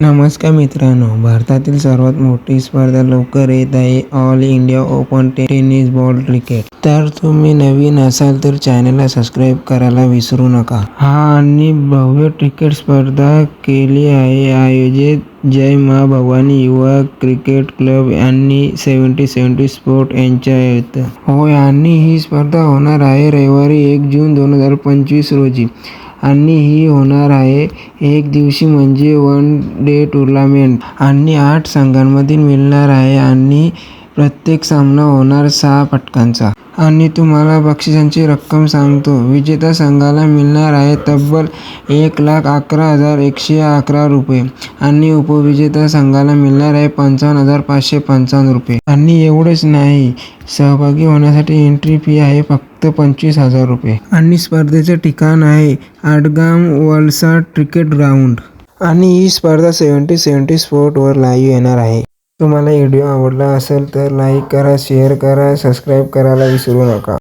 नमस्कार मित्रांनो, भारतातील सर्वात मोठी स्पर्धा लवकर येत आहे, all India open tennis ball cricket. तर तुम्ही नवीन असाल तर चॅनलला सबस्क्राईब करायला विसरू नका. हा आणि भव्य क्रिकेट स्पर्धा केली आहे आयोजित जय मा भवानी युवा क्रिकेट क्लब आणि 70-70 स्पोर्ट यांच्यात. होय, आणि ही स्पर्धा होणार आहे रविवारी 1 जून 2025 रोजी आणि ही होणार आहे एक दिवशी म्हणजे वन डे टूर्नामेंट आणि 8 संघांमध्ये मिळणार आहे आणि प्रत्येक सामना होणार 6 षटकांचा. आणि तुम्हाला बक्षिसांची रक्कम सांगतो. विजेत्या संघाला मिळणार आहे तब्बल 1,11,111 रुपये आणि उपविजेत्या संघाला मिळणार आहे 55,555 रुपये. आणि एवढंच नाही, सहभागी होण्यासाठी एंट्री फी आहे फक्त 25,000 रुपये. आणि स्पर्धेचं ठिकाण आहे आडगाम वलसाड क्रिकेट ग्राउंड. आणि ही स्पर्धा 70-70 स्पोर्टवर लाईव्ह येणार आहे. तुम्हाला व्हिडिओ आवडला असेल तर लाईक करा, शेअर करा, सबस्क्राईब करायला विसरू नका.